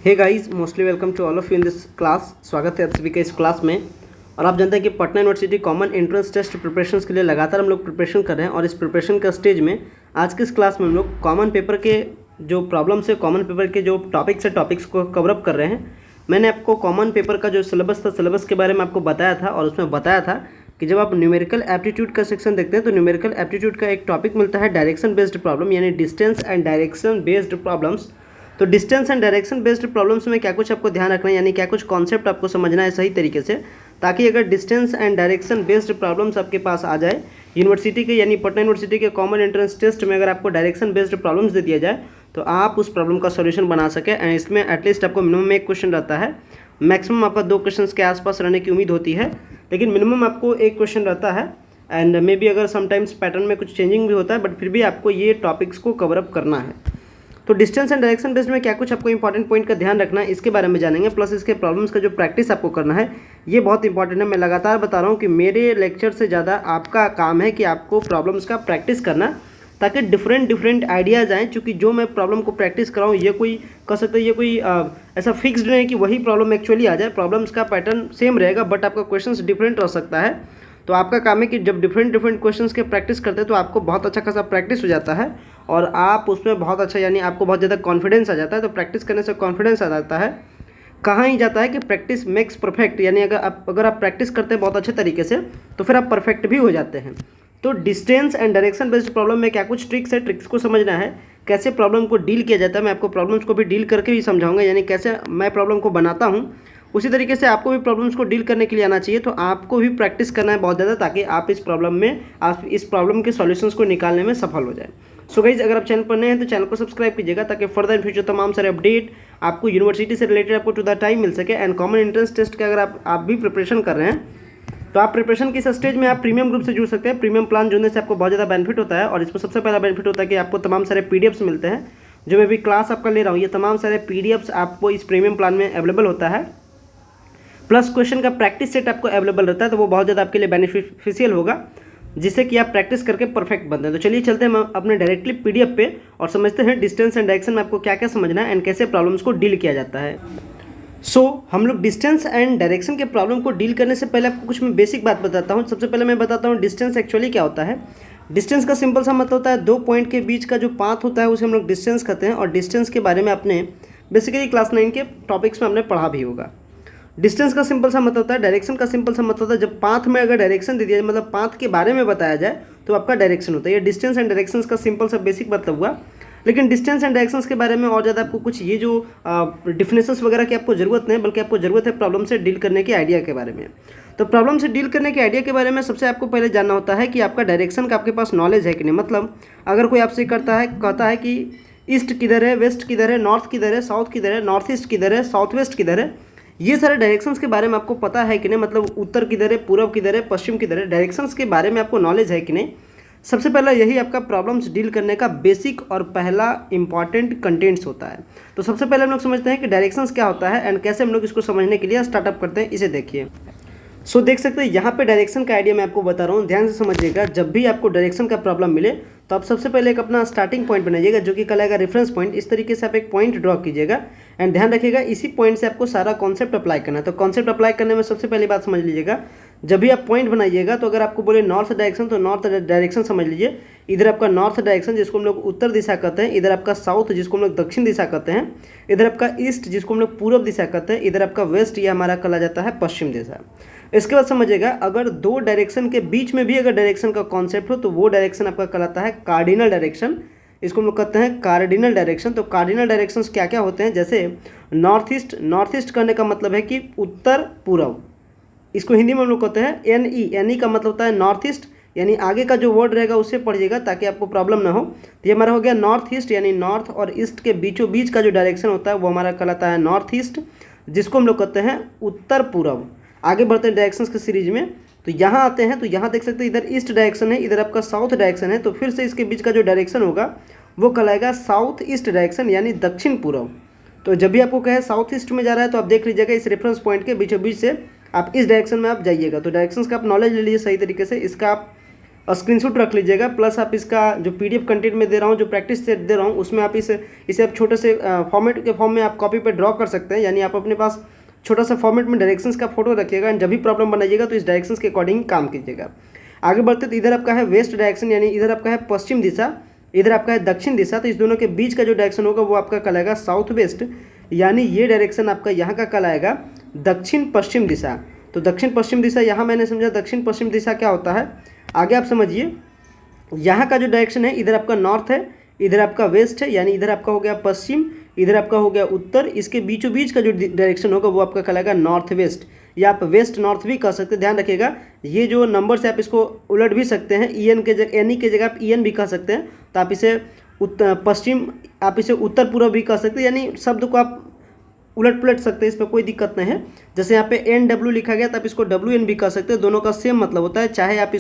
Hey guys, mostly welcome to all of you in this class. स्वागत है आप सभी का इस क्लास में। और आप जानते हैं कि Patna university common entrance test preparation के लिए लगातार हम लोग प्रिपरेशन कर रहे हैं। और इस प्रिपरेशन का स्टेज में आज की इस क्लास में हम लोग कॉमन पेपर के जो प्रॉब्लम्स है, कॉमन पेपर के जो टॉपिक्स को कवरअप कर रहे हैं। मैंने आपको कॉमन पेपर का जो सिलेबस था, सिलेबस के बारे में आपको बताया था और उसमें बताया था कि जब आप न्यूमेरिकल एप्टीट्यूड का सेक्शन देखते हैं तो न्यूमेरिकल एप्टीट्यूड का एक टॉपिक मिलता है डायरेक्शन बेस्ड प्रॉब्लम, यानी distance and direction based problems. तो distance and direction based problems में क्या कुछ आपको ध्यान रखना है, यानी क्या कुछ कॉन्सेप्ट आपको समझना है सही तरीके से, ताकि अगर distance and direction based problems आपके पास आ जाए यूनिवर्सिटी के, यानी पटना यूनिवर्सिटी के कॉमन एंट्रेंस टेस्ट में अगर आपको डायरेक्शन बेस्ड प्रॉब्लम्स दे दिया जाए तो आप उस प्रॉब्लम का सॉल्यूशन बना सके। एंड इसमें एटलीस्ट आपको मिनिमम एक क्वेश्चन रहता है, मैक्सिमम आपका 2 क्वेश्चन के आसपास रहने की उम्मीद होती है, लेकिन मिनिमम आपको एक क्वेश्चन रहता है। एंड मे बी अगर समटाइम्स पैटर्न में कुछ चेंजिंग भी होता है, बट फिर भी आपको ये टॉपिक्स को कवरअप करना है। तो डिस्टेंस एंड डायरेक्शन बेस्ड में क्या कुछ आपको इंपॉर्टेंट पॉइंट का ध्यान रखना है, इसके बारे में जानेंगे। प्लस इसके प्रॉब्लम्स का जो प्रैक्टिस आपको करना है ये बहुत इंपॉर्टेंट है। मैं लगातार बता रहा हूँ कि मेरे लेक्चर से ज़्यादा आपका काम है कि आपको प्रॉब्लम्स का प्रैक्टिस करना, ताकि डिफरेंट आइडियाज़ आएँ। चूँकि जो मैं प्रॉब्लम को प्रैक्टिस कराऊँ ये कोई कह सकते हैं, ये कोई ऐसा फिक्स्ड नहीं है कि वही प्रॉब्लम एक्चुअली आ जाए। प्रॉब्लम्स का पैटर्न सेम रहेगा बट आपका क्वेश्चन डिफरेंट रह सकता है। तो आपका काम है कि जब डिफरेंट क्वेश्चंस के प्रैक्टिस करते हैं तो आपको बहुत अच्छा खासा प्रैक्टिस हो जाता है और आप उसमें बहुत अच्छा, यानी आपको बहुत ज़्यादा कॉन्फिडेंस आ जाता है। तो प्रैक्टिस करने से कॉन्फिडेंस आ जाता है। कहाँ ही जाता है कि प्रैक्टिस मेक्स परफेक्ट, यानी अगर आप प्रैक्टिस करते हैं बहुत अच्छे तरीके से तो फिर आप परफेक्ट भी हो जाते हैं। तो distance and direction based problem में क्या कुछ ट्रिक्स है, ट्रिक्स को समझना है, कैसे प्रॉब्लम को डील किया जाता है। मैं आपको प्रॉब्लम्स को भी डील करके भी समझाऊंगा, यानी कैसे मैं प्रॉब्लम को बनाता हूँ उसी तरीके से आपको भी प्रॉब्लम्स को डील करने के लिए आना चाहिए। तो आपको भी प्रैक्टिस करना है बहुत ज़्यादा, ताकि आप इस प्रॉब्लम के सॉल्यूशंस को निकालने में सफल हो जाए। सो गाइज, अगर आप चैनल पर नए हैं तो चैनल को सब्सक्राइब कीजिएगा, ताकि फर्दर इन फ्यूचर तमाम सारे अपडेट आपको यूनिवर्सिटी से रिलेटेड आपको टू द टाइम मिल सके। एंड कॉमन एंट्रेंस टेस्ट का अगर आप भी प्रिपरेशन कर रहे हैं तो आप प्रिपरेशन की इस स्टेज में आप प्रीमियम ग्रुप से जुड़ सकते हैं। प्रीमियम प्लान जुड़ने से आपको बहुत ज़्यादा बेनिफिट होता है और इसमें सबसे पहला बेनिफिट होता है कि आपको तमाम सारे पीडीएफ्स मिलते हैं। जो मैं भी क्लास आपका ले रहा हूँ ये तमाम सारे पीडीएफ्स आपको इस प्रीमियम प्लान में अवेलेबल होता है। प्लस क्वेश्चन का प्रैक्टिस सेट आपको अवेलेबल रहता है, तो वो बहुत ज़्यादा आपके लिए बेनिफिशियल होगा, जिससे कि आप प्रैक्टिस करके परफेक्ट बनते हैं। तो चलिए चलते हैं अपने डायरेक्टली पीडीएफ पे और समझते हैं डिस्टेंस एंड डायरेक्शन में आपको क्या क्या समझना है एंड कैसे प्रॉब्लम्स को डील किया जाता है। हम लोग डिस्टेंस एंड डायरेक्शन के प्रॉब्लम को डील करने से पहले आपको कुछ मैं बेसिक बात बताता हूँ। सबसे पहले मैं बताता हूँ डिस्टेंस एक्चुअली क्या होता है। डिस्टेंस का सिंपल सा मतलब होता है 2 पॉइंट के बीच का जो पाथ होता है उसे हम लोग डिस्टेंस कहते हैं। और डिस्टेंस के बारे में आपने बेसिकली क्लास 9 के टॉपिक्स में हमने पढ़ा भी होगा। डिस्टेंस का सिंपल सा मतलब होता है, डायरेक्शन का सिंपल सा मतलब होता है जब पाथ में अगर डायरेक्शन दे दिया जाए, मतलब पाथ के बारे में बताया जाए तो आपका डायरेक्शन होता है। ये डिस्टेंस एंड डायरेक्शंस का सिंपल सा बेसिक मतलब हुआ। लेकिन डिस्टेंस एंड डायरेक्शंस के बारे में और ज़्यादा आपको कुछ ये जो डिफिनेशंस वगैरह की आपको ज़रूरत नहीं, बल्कि आपको ज़रूरत है प्रॉब्लम से डील करने के आइडिया के बारे में। तो प्रॉब्लम से डील करने के आइडिया के बारे में सबसे आपको पहले जानना होता है कि आपका डायरेक्शन का आपके पास नॉलेज है कि नहीं। मतलब अगर कोई आपसे कहता है कि ईस्ट किधर है, वेस्ट किधर है, नॉर्थ किधर है, साउथ किधर है, नॉर्थ ईस्ट किधर है, साउथ वेस्ट किधर है, ये सारे डायरेक्शंस के बारे में आपको पता है कि नहीं। मतलब उत्तर किधर है, पूर्व किधर है, पश्चिम किधर है, डायरेक्शंस के बारे में आपको नॉलेज है कि नहीं। सबसे पहला यही आपका प्रॉब्लम्स डील करने का बेसिक और पहला इंपॉर्टेंट कंटेंट्स होता है। तो सबसे पहले हम लोग समझते हैं कि डायरेक्शंस क्या होता है एंड कैसे हम लोग इसको समझने के लिए स्टार्टअप करते हैं। इसे देखिए। देख सकते हैं यहाँ पे डायरेक्शन का आइडिया मैं आपको बता रहा हूँ, ध्यान से समझिएगा। जब भी आपको डायरेक्शन का प्रॉब्लम मिले तो आप सबसे पहले एक अपना स्टार्टिंग पॉइंट बनाइएगा, जो कि कहलाएगा रेफरेंस पॉइंट। इस तरीके से आप एक पॉइंट ड्रॉ कीजिएगा एंड ध्यान रखिएगा इसी पॉइंट से आपको सारा कॉन्सेप्ट अप्लाई करना है। तो कॉन्सेप्ट अप्लाई करने में सबसे पहली बात समझ लीजिएगा, जब भी आप पॉइंट बनाइएगा तो अगर आपको बोले नॉर्थ डायरेक्शन तो नॉर्थ डायरेक्शन समझ लीजिए। इधर आपका नॉर्थ डायरेक्शन जिसको हम लोग उत्तर दिशा कहते हैं, इधर आपका साउथ जिसको हम लोग दक्षिण दिशा कहते हैं, इधर आपका ईस्ट जिसको हम लोग पूर्व दिशा कहते हैं, इधर आपका वेस्ट, ये हमारा कहा जाता है पश्चिम दिशा। इसके बाद समझिएगा अगर 2 डायरेक्शन के बीच में भी अगर डायरेक्शन का कॉन्सेप्ट हो तो वो डायरेक्शन आपका कहलाता है कार्डिनल डायरेक्शन। इसको हम लोग कहते हैं कार्डिनल डायरेक्शन। तो कार्डिनल डायरेक्शंस क्या क्या होते हैं, जैसे नॉर्थ ईस्ट करने का मतलब है कि उत्तर पूर्व। इसको हिंदी में हम लोग कहते हैं एन ई का मतलब होता है नॉर्थ ईस्ट, यानी आगे का जो वर्ड रहेगा उससे पढ़िएगा ताकि आपको प्रॉब्लम ना हो। तो ये हमारा हो गया नॉर्थ ईस्ट, यानी नॉर्थ और ईस्ट के बीचों बीच का जो डायरेक्शन होता है वो हमारा कहलाता है नॉर्थ ईस्ट, जिसको हम लोग कहते हैं उत्तर पूर्व। आगे बढ़ते हैं डायरेक्शंस के सीरीज में। तो यहाँ आते हैं, तो यहाँ देख सकते हैं इधर ईस्ट डायरेक्शन है, इधर आपका साउथ डायरेक्शन है। तो फिर से इसके बीच का जो डायरेक्शन होगा वो कहलाएगा साउथ ईस्ट डायरेक्शन, यानी दक्षिण पूर्व। तो जब भी आपको कहे साउथ ईस्ट में जा रहा है तो आप देख लीजिएगा इस रेफरेंस पॉइंट के बीचों बीच से आप इस डायरेक्शन में आप जाइएगा। तो डायरेक्शंस का आप नॉलेज ले लीजिए सही तरीके से। इसका आप स्क्रीनशॉट रख लीजिएगा, प्लस आप इसका जो PDF कंटेंट में दे रहा हूँ, जो प्रैक्टिस सेट दे रहा हूँ, उसमें आप इसे आप छोटे से फॉर्मेट के फॉर्म में आप कॉपी पे ड्रॉ कर सकते हैं। यानी आप अपने पास छोटा सा फॉर्मेट में डायरेक्शंस का फोटो रखिएगा एंड जब भी प्रॉब्लम बनाइएगा तो इस डायरेक्शंस के अकॉर्डिंग काम कीजिएगा। आगे बढ़ते तो इधर आपका है वेस्ट डायरेक्शन, यानी इधर आपका है पश्चिम दिशा, इधर आपका है दक्षिण दिशा। तो इस दोनों के बीच का जो डायरेक्शन होगा वो आपका कहलाएगा साउथ वेस्ट, यानी ये डायरेक्शन आपका यहाँ का कहलाएगा दक्षिण पश्चिम दिशा। तो दक्षिण पश्चिम दिशा यहाँ मैंने समझा दक्षिण पश्चिम दिशा क्या होता है, आगे आप समझिए। यहाँ का जो डायरेक्शन है, इधर आपका नॉर्थ है, इधर आपका वेस्ट है, यानी इधर आपका हो गया पश्चिम, इधर आपका हो गया उत्तर। इसके बीचों बीच का जो डायरेक्शन होगा वो आपका कहलाएगा नॉर्थ वेस्ट, या आप वेस्ट नॉर्थ भी कह सकते हैं। ध्यान रखिएगा ये जो नंबर से आप इसको उलट भी सकते हैं, EN के जगह NE के जगह आप EN भी कह सकते हैं। तो आप इसे पश्चिम, आप इसे उत्तर पूर्व भी कह सकते हैं, यानी शब्द को आप उलट पुलट सकते हैं, इसमें कोई दिक्कत नहीं है। जैसे यहाँ पे NW लिखा गया तो आप इसको WN भी कह सकते हैं, दोनों का सेम मतलब होता है। चाहे आप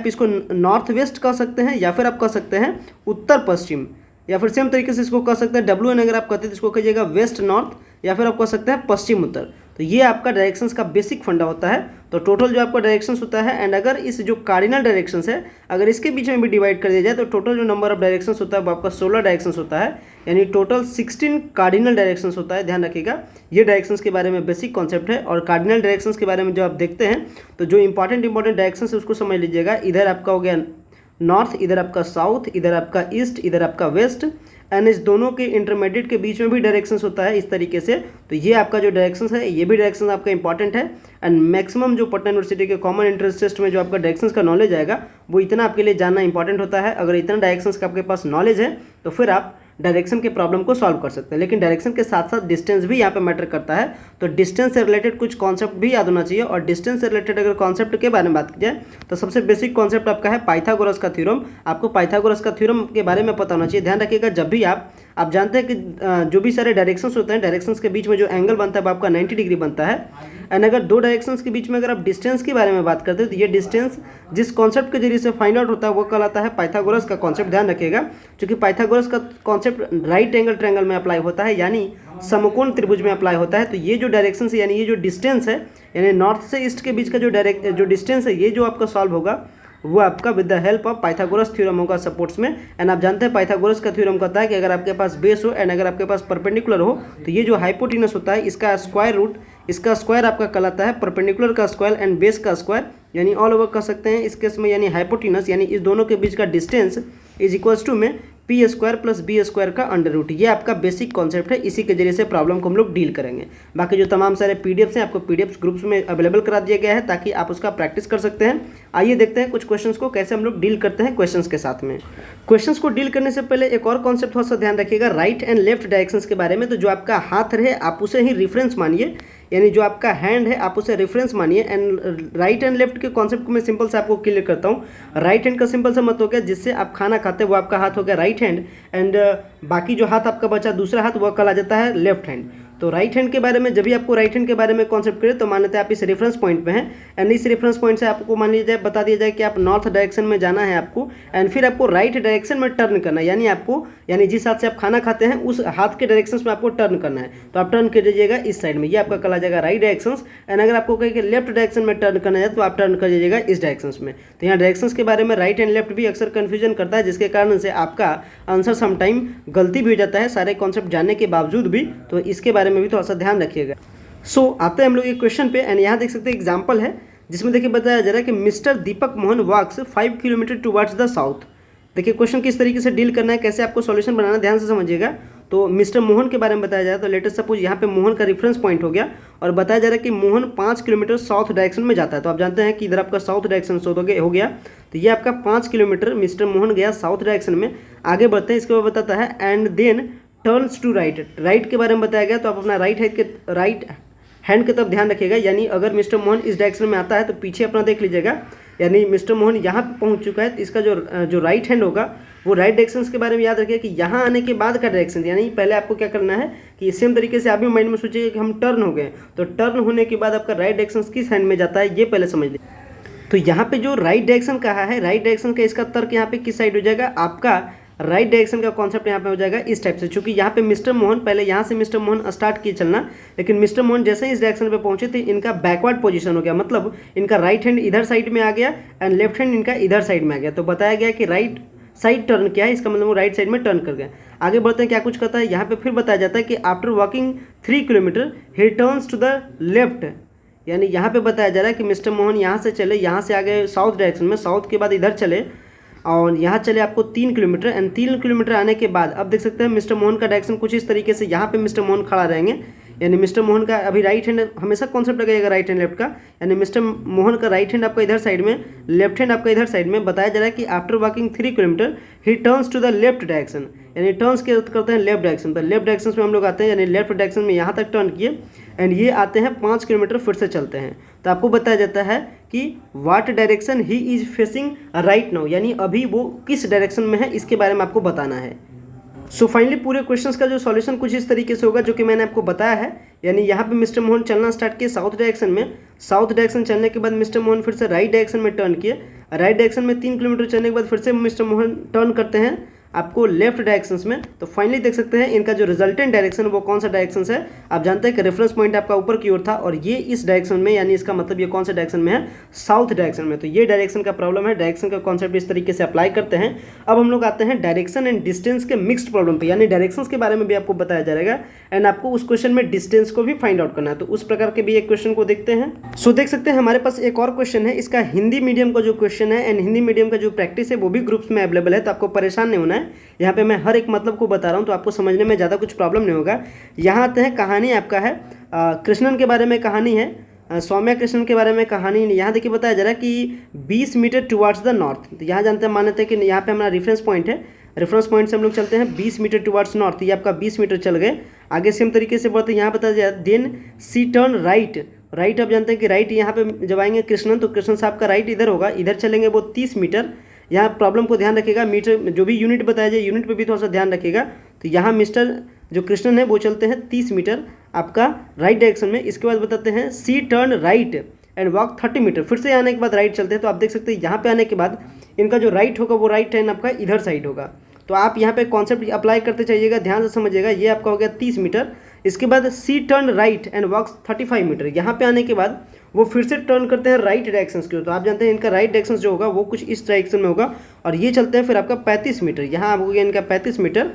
इसको नॉर्थ वेस्ट कह सकते हैं, या फिर आप कह सकते हैं उत्तर पश्चिम, या फिर सेम तरीके से इसको कह सकते हैं WN अगर आप कहते हैं तो इसको कहिएगा वेस्ट नॉर्थ, या फिर आप कह सकते हैं पश्चिम उत्तर। तो ये आपका डायरेक्शंस का बेसिक फंडा होता है। तो टोटल जो आपका डायरेक्शंस होता है, एंड अगर इस जो कार्डिनल डायरेक्शंस है अगर इसके बीच में भी डिवाइड कर दिया जाए तो टोटल जो नंबर ऑफ डायरेक्शंस होता है वो आपका 16 डायरेक्शंस होता है, यानी टोटल 16 कार्डिनल डायरेक्शंस होता है। ध्यान रखिएगा ये डायरेक्शंस के बारे में बेसिक कॉन्सेप्ट है। और कार्डिनल डायरेक्शंस के बारे में जो आप देखते हैं तो जो इंपॉर्टेंट डायरेक्शंस है उसको समझ लीजिएगा। इधर आपका हो गया नॉर्थ, इधर आपका साउथ, इधर आपका ईस्ट, इधर आपका वेस्ट, एंड इस दोनों के इंटरमीडिएट के बीच में भी डायरेक्शंस होता है इस तरीके से। तो ये आपका जो डायरेक्शंस है, ये भी डायरेक्शंस आपका इंपॉर्टेंट है। एंड मैक्सिमम जो पटना यूनिवर्सिटी के कॉमन एंट्रेंस टेस्ट में जो आपका डायरेक्शंस का नॉलेज आएगा वो इतना आपके लिए जानना इंपॉर्टेंट होता है। अगर इतना डायरेक्शंस का आपके पास नॉलेज है तो फिर आप डायरेक्शन के प्रॉब्लम को सॉल्व कर सकते हैं। लेकिन डायरेक्शन के साथ साथ डिस्टेंस भी यहाँ पे मैटर करता है। तो डिस्टेंस से रिलेटेड कुछ कॉन्सेप्ट भी याद होना चाहिए। और डिस्टेंस से रिलेटेड अगर कॉन्सेप्ट के बारे में बात की जाए तो सबसे बेसिक कॉन्सेप्ट आपका है पाइथागोरस का थ्योरम। आपको पाइथागोरस का थ्योरम के बारे में पता होना चाहिए। ध्यान रखिएगा जब भी आप जानते हैं कि जो भी सारे डायरेक्शंस होते हैं, डायरेक्शंस के बीच में जो एंगल बनता है वो आपका 90 डिग्री बनता है। एंड अगर दो डायरेक्शंस के बीच में अगर आप डिस्टेंस के बारे में बात करते हैं तो ये डिस्टेंस जिस कॉन्सेप्ट के जरिए से फाइंड आउट होता है वो कहलाता है पाइथागोरस का कॉन्सेप्ट। ध्यान रखिएगा क्योंकि पाइथागोरस का कॉन्सेप्ट राइट एंगल ट्रायंगल में अप्लाई होता है, यानी समकोण त्रिभुज में अप्लाई होता है। तो ये जो डायरेक्शन है, यानी ये जो डिस्टेंस है, यानी नॉर्थ से ईस्ट के बीच का जो डिस्टेंस है, ये जो आपका सॉल्व होगा वो आपका with the help of Pythagoras theorem होगा सपोर्ट्स में। एंड आप जानते हैं पाइथागोरस का थ्योरम कहता है कि अगर आपके पास बेस हो एंड अगर आपके पास परपेंडिकुलर हो तो ये जो हाइपोटेनस होता है इसका स्क्वायर रूट, इसका स्क्वायर आपका कहलाता है परपेंडिकुलर का स्क्वायर एंड बेस का स्क्वायर, यानी ऑल ओवर कह सकते हैं इस केस में, यानी हाइपोटेनस यानी इस दोनों के बीच का डिस्टेंस इज इक्वल्स टू में p square plus b square का अंडर रूट। ये आपका बेसिक कॉन्सेप्ट है, इसी के जरिए से प्रॉब्लम को हम लोग डील करेंगे। बाकी जो तमाम सारे पीडीएफ्स हैं आपको पीडीएफ्स ग्रुप्स में अवेलेबल करा दिया गया है ताकि आप उसका प्रैक्टिस कर सकते हैं। आइए देखते हैं कुछ क्वेश्चंस को कैसे हम लोग डील करते हैं क्वेश्चंस के साथ में। क्वेश्चंस को डील करने से पहले एक और कॉन्सेप्ट थोड़ा सा ध्यान रखिएगा राइट एंड लेफ्ट डायरेक्शंस के बारे में। तो जो आपका हाथ रहे आप उसे ही रेफरेंस मानिए, यानी जो आपका हैंड है आप उसे रेफरेंस मानिए। एंड राइट एंड लेफ्ट के कॉन्सेप्ट को मैं सिंपल से आपको क्लियर करता हूँ। राइट हैंड का सिंपल सा मत हो गया जिससे आप खाना खाते हैं वो आपका हाथ हो गया राइट हैंड, एंड बाकी जो हाथ आपका बचा दूसरा हाथ वह कहला जाता है लेफ्ट हैंड। तो राइट हैंड के बारे में जब भी आपको राइट हैंड के बारे में कॉन्सेप्ट करें तो मान लेते हैं आप इस रेफरेंस पॉइंट पे हैं, एंड इस रेफरेंस पॉइंट से आपको मान लीजिए बता दिया जाए कि आप नॉर्थ डायरेक्शन में जाना है आपको, एंड फिर आपको राइट डायरेक्शन में टर्न करना है, यानी आपको जिस हाथ से आप खाना खाते हैं उस हाथ के डायरेक्शन में आपको टर्न करना है। तो आप टर्न कर दीजिएगा इस साइड में, ये आपका कहला जाएगा राइट डायरेक्शन। एंड अगर आपको कहे कि लेफ्ट डायरेक्शन में टर्न करना है तो आप टर्न कर दीजिएगा इस डायरेक्शन में। तो यहाँ डायरेक्शन के बारे में राइट एंड लेफ्ट भी अक्सर कन्फ्यूजन करता है, जिसके कारण से आपका आंसर समटाइम गलती भी हो जाता है सारे कॉन्सेप्ट जानने के बावजूद भी। तो इसके बारे में भी थोड़ा सा ध्यान रखिएगा। सो आते हैं हम लोग एक क्वेश्चन पे, एंड यहाँ देख सकते हैं एग्जाम्पल है जिसमें देखिए बताया जा रहा है कि mister Deepak Mohan walks 5 kilometre towards the south. देखिए क्वेश्चन किस तरीके से डील करना है, कैसे आपको सॉल्यूशन बनाना है, ध्यान से समझिएगा। तो मिस्टर मोहन के बारे में बताया जा रहा है। तो लेटेस्ट सपोज यहाँ पे मोहन का रेफरेंस पॉइंट हो गया और बताया जा रहा है कि मोहन 5 किलोमीटर साउथ डायरेक्शन में जाता है। तो आप जानते हैं कि इधर आपका साउथ डायरेक्शन हो गया। तो ये आपका 5 किलोमीटर मिस्टर मोहन गया साउथ डायरेक्शन में। आगे बढ़ते हैं, इसके बाद बताता है and then turns to right. Right के बारे में बताया गया, तो आप अपना राइट हैंड की तरफ ध्यान रखिएगा, यानी अगर मिस्टर मोहन इस डायरेक्शन में आता है तो पीछे अपना देख लीजिएगा, यानी मिस्टर मोहन यहाँ पे पहुँच चुका है। तो इसका जो राइट हैंड होगा वो राइट डायरेक्शन के बारे में याद रखिएगा कि यहाँ आने के बाद का डायरेक्शन, यानी पहले आपको क्या करना है कि सेम तरीके से आप भी माइंड में सोचिएगा कि हम टर्न हो गए, तो टर्न होने के बाद आपका राइट डायरेक्शन किस हैंड में जाता है ये पहले समझ लीजिए। तो यहाँ पे जो राइट डायरेक्शन कहा है, राइट डायरेक्शन का इसका तर्क यहाँ पे किस साइड हो जाएगा, आपका राइट डायरेक्शन का कॉन्सेप्ट यहाँ पे हो जाएगा इस टाइप से। चूंकि यहाँ पे मिस्टर मोहन पहले यहाँ से मिस्टर मोहन स्टार्ट किए चलना, लेकिन मिस्टर मोहन जैसे ही इस डायरेक्शन पे पहुंचे थे इनका बैकवर्ड पोजीशन हो गया, मतलब इनका राइट हैंड इधर साइड में आ गया एंड लेफ्ट हैंड इनका इधर साइड में आ गया। तो बताया गया कि राइट साइड टर्न क्या है, इसका मतलब वो राइट साइड में टर्न कर गया। आगे बढ़ते हैं, क्या कुछ कहता है यहाँ पे फिर बताया जाता है कि after walking 3 kilometre he turns to the left, यानी यहाँ पे बताया जा रहा है कि मिस्टर मोहन यहाँ से चले, यहाँ से आगे साउथ डायरेक्शन में, साउथ के बाद इधर चले और यहाँ चले आपको 3 किलोमीटर एंड 3 किलोमीटर आने के बाद अब देख सकते हैं मिस्टर मोहन का डायरेक्शन कुछ इस तरीके से, यहाँ पे मिस्टर मोहन खड़ा रहेंगे, यानी मिस्टर मोहन का अभी राइट हैंड हमेशा कॉन्सेप्ट लगेगा राइट हैंड लेफ्ट का, यानी मिस्टर मोहन का राइट हैंड आपका इधर साइड में, लेफ्ट हैंड आपका इधर साइड में। बताया जा रहा है कि after walking 3 kilometre he turns to the left direction, यानी टर्न्स करते हैं लेफ्ट डायरेक्शन। तो लेफ्ट डायरेक्शन में हम लोग आते हैं, यानी लेफ्ट डायरेक्शन में यहाँ तक टर्न किए एंड ये आते हैं 5 किलोमीटर फिर से चलते हैं। तो आपको बताया जाता है कि what direction he is facing right now, यानी अभी वो किस डायरेक्शन में है इसके बारे में आपको बताना है। सो फाइनली पूरे क्वेश्चंस का जो सॉल्यूशन कुछ इस तरीके से होगा जो कि मैंने आपको बताया है, यानी यहाँ पे मिस्टर मोहन चलना स्टार्ट किए साउथ डायरेक्शन में, साउथ डायरेक्शन चलने के बाद मिस्टर मोहन फिर से राइट डायरेक्शन में टर्न किए, राइट डायरेक्शन में 3 किलोमीटर चलने के बाद फिर से मिस्टर मोहन टर्न करते हैं आपको लेफ्ट डायरेक्शंस में। तो फाइनली देख सकते हैं इनका जो रिजल्टेंट डायरेक्शन वो कौन सा डायरेक्शन है। आप जानते हैं कि रेफरेंस पॉइंट आपका ऊपर की ओर था और ये इस डायरेक्शन में, यानी इसका मतलब ये कौन सा डायरेक्शन में है, साउथ डायरेक्शन में। तो ये डायरेक्शन का प्रॉब्लम है, डायरेक्शन का कॉन्सेप्ट इस तरीके से अप्लाई करते हैं। अब हम लोग आते हैं डायरेक्शन एंड डिस्टेंस के मिक्स्ड प्रॉब्लम पे, यानी डायरेक्शंस के बारे में भी आपको बताया जाएगा एंड आपको उस क्वेश्चन में डिस्टेंस को भी फाइंड आउट करना है। तो उस प्रकार के भी एक क्वेश्चन को देखते हैं। सो देख सकते हैं हमारे पास एक और क्वेश्चन है, इसका हिंदी मीडियम का जो क्वेश्चन है एंड हिंदी मीडियम का जो प्रैक्टिस है वो भी ग्रुप्स में अवेलेबल है, तो आपको परेशान नहीं होना है। यहाँ पे मैं हर एक मतलब को बता रहा हूँ तो आपको समझने में ज़्यादा कुछ प्रॉब्लम नहीं होगा। यहाँ आते हैं, कहानी आपका है कृष्णन के बारे में कहानी है, सौम्या कृष्णन के बारे में कहानी। यहाँ देखिए बताया जा रहा है कि 20 मीटर टुवार्ड्स द नॉर्थ। तो यहाँ जानते हैं, मानते हैं कि यहाँ पे हमारा रेफरेंस पॉइंट है, रेफरेंस पॉइंट से हम लोग चलते हैं 20 मीटर टुवार्ड्स नॉर्थ, ये आपका 20 मीटर चल गए। आगे सेम तरीके से बढ़ते हैं, यहाँ बताया जाए देन सी टर्न राइट, राइट आप जानते हैं कि राइट यहाँ पे जब आएंगे कृष्णन तो कृष्णन साहब का राइट इधर होगा, इधर चलेंगे वो 30 मीटर। यहाँ प्रॉब्लम को ध्यान रखिएगा, मीटर जो भी यूनिट बताया जाए यूनिट पे भी थोड़ा सा ध्यान रखिएगा। तो यहाँ मिस्टर जो कृष्णन है वो चलते हैं 30 मीटर आपका राइट डायरेक्शन में। इसके बाद बताते हैं C turn right and walk 30 metre, फिर से आने के बाद राइट चलते हैं। तो आप देख सकते हैं यहाँ पे आने के बाद इनका जो राइट होगा वो राइट हैंड आपका इधर साइड होगा। तो आप यहाँ पे कॉन्सेप्ट अप्लाई करते चाहिएगा, ध्यान से समझिएगा। ये आपका हो गया 30 मीटर। इसके बाद C turn right and walks 35 metre, यहाँ पे आने के बाद वो फिर से टर्न करते हैं राइट डायरेक्शन की ओर। तो आप जानते हैं इनका राइट डायरेक्शन जो होगा वो कुछ इस डायरेक्शन में होगा और ये चलते हैं फिर आपका 35 मीटर, यहाँ हो गया इनका 35 metre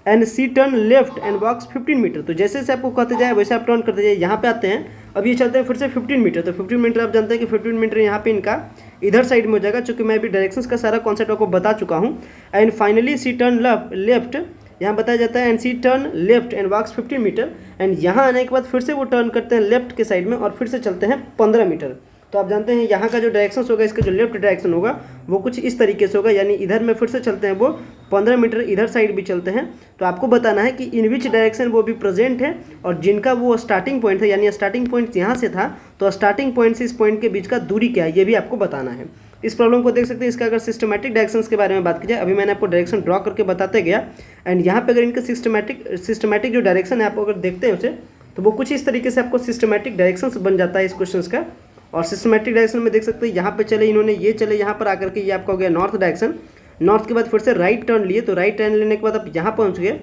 and she turn left and walks 15 metre. तो जैसे जैसे आपको कहते जाए वैसे आप टर्न करते जाइए। यहाँ पे आते हैं, अब ये चलते हैं फिर से 15 मीटर। तो 15 मीटर आप जानते हैं कि 15 मीटर यहाँ पे इनका इधर साइड में हो जाएगा, चूँकि मैं अभी डायरेक्शंस का सारा कॉन्सेप्ट आपको बता चुका हूँ। And finally she turn left यहाँ बताया जाता है and she turn left and walks 15 metre and यहाँ आने के बाद फिर से वो टर्न करते हैं लेफ्ट के साइड में और फिर से चलते हैं 15 मीटर। तो आप जानते हैं यहाँ का जो डायरेक्शन होगा, इसका जो लेफ्ट डायरेक्शन होगा वो कुछ इस तरीके से होगा, यानी इधर में फिर से चलते हैं वो 15 मीटर, इधर साइड भी चलते हैं। तो आपको बताना है कि इन विच डायरेक्शन वो भी प्रेजेंट है और जिनका वो स्टार्टिंग पॉइंट था, यानी स्टार्टिंग पॉइंट यहाँ से था तो स्टार्टिंग पॉइंट से इस पॉइंट के बीच का दूरी क्या है ये भी आपको बताना है। इस प्रॉब्लम को देख सकते हैं। इसका अगर सिस्टमैटिक डायरेक्शंस के बारे में बात की जाए, अभी मैंने आपको डायरेक्शन ड्रॉ करके बताते गया एंड यहाँ पे अगर इनका सिस्टमैटिक जो डायरेक्शन है आप अगर देखते हैं उसे तो वो कुछ इस तरीके से आपको सिस्टमैटिक डायरेक्शंस बन जाता है इस क्वेश्चन का। और सिस्टमैटिक डायरेक्शन में देख सकते हैं यहाँ पे चले इन्होंने, ये चले यहाँ पर आकर के, ये आपका हो गया नॉर्थ डायरेक्शन। नॉर्थ के बाद फिर से राइट टर्न लिए, तो राइट टर्न लेने के बाद आप यहाँ पहुँच गए।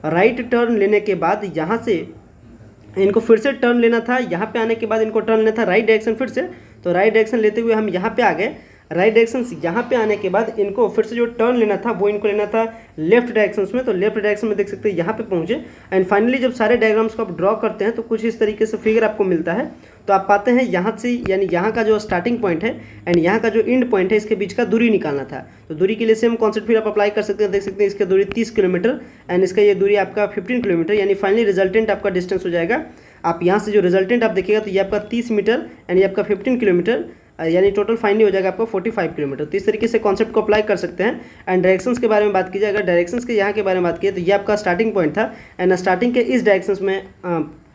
राइट टर्न लेने के बाद यहाँ से इनको फिर से टर्न लेना था, यहाँ पे आने के बाद इनको टर्न लेना था राइट डायरेक्शन फिर से। तो राइट डायरेक्शन लेते हुए हम यहाँ पे आ गए। राइट डायरेक्शन यहाँ पे आने के बाद इनको फिर से जो टर्न लेना था वो इनको लेना था लेफ्ट डायरेक्शन में। तो लेफ्ट डायरेक्शन में देख सकते हैं यहाँ पे पहुँचे एंड फाइनली जब सारे डायग्राम्स को आप ड्रॉ करते हैं तो कुछ इस तरीके से फिगर आपको मिलता है। तो आप पाते हैं यहाँ से, यानी यहाँ का जो स्टार्टिंग पॉइंट है एंड यहाँ का जो एंड पॉइंट है इसके बीच का दूरी निकालना था। तो दूरी के लिए सेम कॉन्सेप्ट फिर आप अप्लाई कर सकते हैं। देख सकते हैं इसका दूरी 30 किलोमीटर एंड इसका ये दूरी आपका 15 किलोमीटर, यानी फाइनली रिजल्टेंट आपका डिस्टेंस हो जाएगा। आप यहाँ से जो रिजल्टेंट आप देखिएगा तो ये आपका 30 मीटर एंड ये आपका 15 किलोमीटर, यानी टोटल फाइनली हो जाएगा आपका 45 किलोमीटर। तो इस तरीके से कॉन्सेप्ट को अप्लाई कर सकते हैं। एंड डायरेक्शंस के बारे में बात की जाए, अगर डायरेक्शंस के यहाँ के बारे में बात की तो ये आपका स्टार्टिंग पॉइंट था एंड स्टार्टिंग के इस डायरेक्शंस में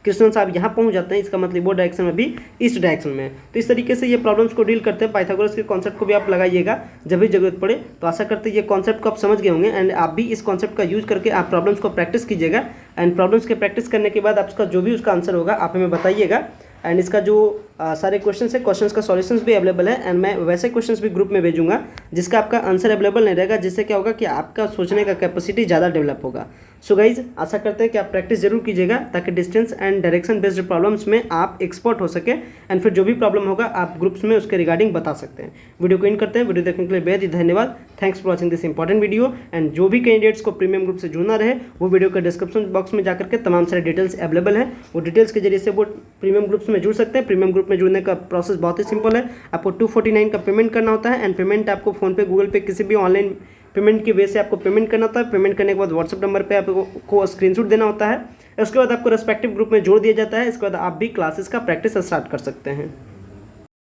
कृष्णन साहब यहाँ पहुँच जाते हैं, इसका मतलब वो डायरेक्शन में भी इस डायरेक्शन में। तो इस तरीके से ये प्रॉब्लम्स को डील करते हैं। पाइथागोरस के कॉन्सेप्ट को भी आप लगाइएगा जब भी जरूरत पड़े। तो आशा करते हैं ये कॉन्सेप्ट को आप समझ गए होंगे एंड आप भी इस कॉन्सेप्ट का यूज करके आप प्रॉब्लम्स को प्रैक्टिस कीजिएगा। एंड प्रॉब्लम्स के प्रैक्टिस करने के बाद आपका जो भी उसका आंसर होगा आप हमें बताइएगा। एंड इसका जो सारे क्वेश्चंस है, क्वेश्चंस का सॉल्यूशंस भी अवेलेबल है एंड मैं वैसे क्वेश्चंस भी ग्रुप में भेजूंगा जिसका आपका आंसर अवेलेबल नहीं रहेगा, जिससे क्या होगा कि आपका सोचने का कैपेसिटी ज़्यादा डेवलप होगा। सो गाइज, आशा करते हैं कि आप प्रैक्टिस जरूर कीजिएगा ताकि distance and direction based problems में आप एक्सपर्ट हो सके एंड फिर जो भी प्रॉब्लम होगा आप ग्रुप्स में उसके रिगार्डिंग बता सकते हैं। वीडियो को इन करते हैं। वीडियो देखने के लिए बेहद ही धन्यवाद। Thanks for watching this important video and जो भी कैंडिडेट्स को प्रीमियम ग्रुप से जुड़ना रहे वो वीडियो के डिस्क्रिप्शन बॉक्स में जाकर के तमाम सारे डिटेल्स अवेलेबल है, वो डिटेल्स के जरिए से वो प्रीमियम ग्रुप्स में जुड़ सकते हैं। प्रीमियम ग्रुप में जुड़ने का प्रोसेस बहुत ही सिंपल है। आपको 249 का पेमेंट करना होता है एंड पेमेंट आपको फोनपे, गूगल पे, किसी भी ऑनलाइन पेमेंट की वे से आपको पेमेंट करना होता है। पेमेंट करने के बाद व्हाट्सएप नंबर पे आपको स्क्रीनशॉट देना होता है। उसके बाद आपको रेस्पेक्टिव ग्रुप में जोड़ दिया जाता है। इसके बाद आप भी क्लासेस का प्रैक्टिस स्टार्ट कर सकते हैं।